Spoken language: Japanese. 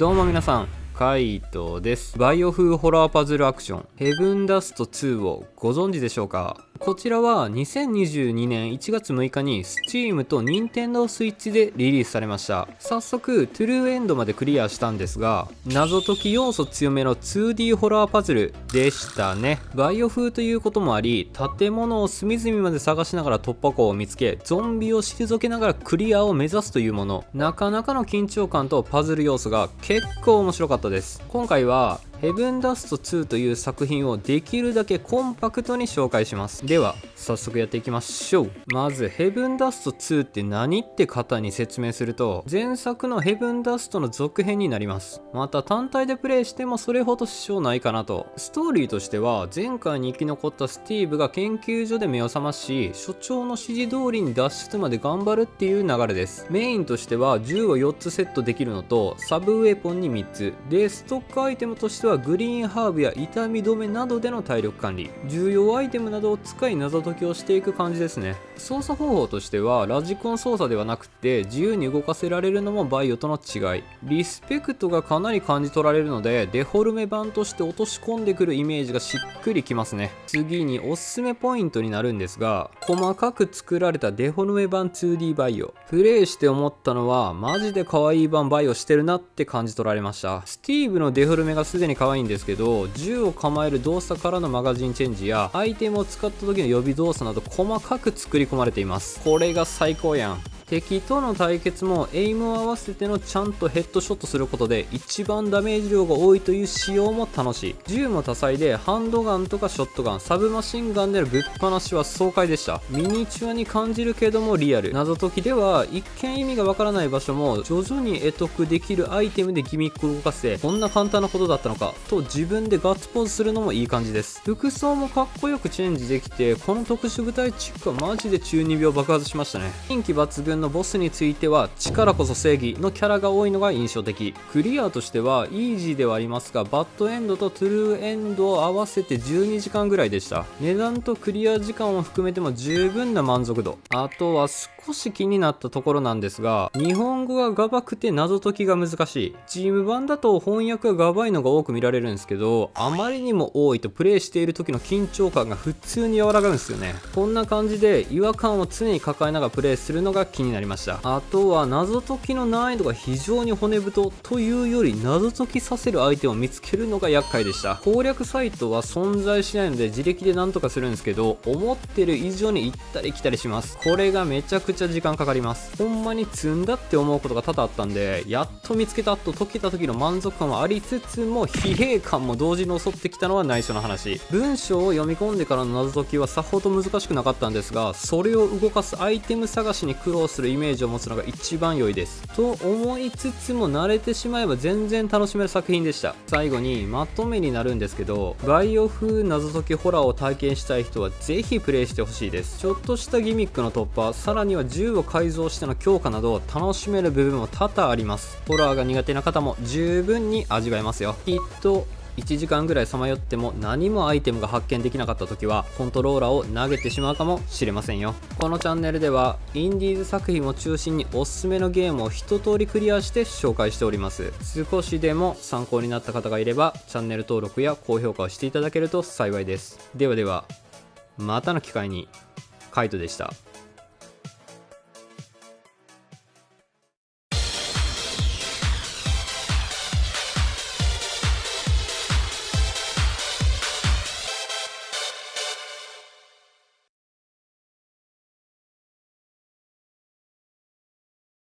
どうも皆さん、カイトです。バイオ風ホラーパズルアクションヘブンダスト2をご存知でしょうか。こちらは2022年1月6日に Steam と Nintendo Switch でリリースされました。早速トゥルーエンドまでクリアしたんですが、謎解き要素強めの 2D ホラーパズルでしたね。バイオ風ということもあり、建物を隅々まで探しながら突破口を見つけ、ゾンビを退けながらクリアを目指すというもの。なかなかの緊張感とパズル要素が結構面白かったです。今回はヘブンダスト2という作品をできるだけコンパクトに紹介します。では早速やっていきましょう。まずヘブンダスト2って何って方に説明すると、前作のヘブンダストの続編になります。また単体でプレイしてもそれほど支障ないかなと。ストーリーとしては、前回に生き残ったスティーブが研究所で目を覚まし、所長の指示通りに脱出まで頑張るっていう流れです。メインとしては銃を4つセットできるのと、サブウェポンに3つで、ストックアイテムとしてはグリーンハーブや痛み止めなどでの体力管理、重要アイテムなどを使い謎解きをしていく感じですね。操作方法としてはラジコン操作ではなくて、自由に動かせられるのもバイオとの違い。リスペクトがかなり感じ取られるので、デフォルメ版として落とし込んでくるイメージがしっくりきますね。次におすすめポイントになるんですが、細かく作られたデフォルメ版 2D バイオ、プレイして思ったのはマジで可愛い版バイオしてるなって感じ取られました。スティーブのデフォルメがすでに可愛いんですけど、銃を構える動作からのマガジンチェンジやアイテムを使った時の予備動作など細かく作り込まれています。これが最高やん。敵との対決もエイムを合わせてのちゃんとヘッドショットすることで一番ダメージ量が多いという仕様も楽しい。銃も多彩で、ハンドガンとかショットガン、サブマシンガンでのぶっ放しは爽快でした。ミニチュアに感じるけどもリアル。謎解きでは一見意味がわからない場所も徐々に得得できるアイテムでギミックを動かせ、こんな簡単なことだったのかと自分でガッツポーズするのもいい感じです。服装もかっこよくチェンジできて、この特殊部隊チックはマジで中二病爆発しましたね。人気抜群のボスについては力こそ正義のキャラが多いのが印象的。クリアとしてはイージーではありますが、バッドエンドとトゥルーエンドを合わせて12時間ぐらいでした。値段とクリア時間を含めても十分な満足度。あとは少し気になったところなんですが、日本語がガバくて謎解きが難しい。チーム版だと翻訳がガバいのが多く見られるんですけど、あまりにも多いとプレイしている時の緊張感が普通に和らぐんですよね。こんな感じで違和感を常に抱えながらプレイするのが気になりました。あとは謎解きの難易度が非常に骨太というより、謎解きさせるアイテムを見つけるのが厄介でした。攻略サイトは存在しないので自力でなんとかするんですけど、思ってる以上に行ったり来たりします。これがめちゃくちゃ時間かかります。ほんまに積んだって思うことが多々あったんで、やっと見つけたと解けた時の満足感はありつつも、疲弊感も同時に襲ってきたのは内緒の話。文章を読み込んでからの謎解きはさほど難しくなかったんですが、それを動かすアイテム探しに苦労するイメージを持つのが一番良いですと思いつつも、慣れてしまえば全然楽しめる作品でした。最後にまとめになるんですけど、バイオ風謎解きホラーを体験したい人はぜひプレイしてほしいです。ちょっとしたギミックの突破、さらには銃を改造しての強化など楽しめる部分も多々あります。ホラーが苦手な方も十分に味わえますよ。きっと1時間ぐらいさまよっても何もアイテムが発見できなかった時は、コントローラーを投げてしまうかもしれませんよ。このチャンネルではインディーズ作品を中心におすすめのゲームを一通りクリアして紹介しております。少しでも参考になった方がいればチャンネル登録や高評価をしていただけると幸いです。ではでは、またの機会に。カイトでした。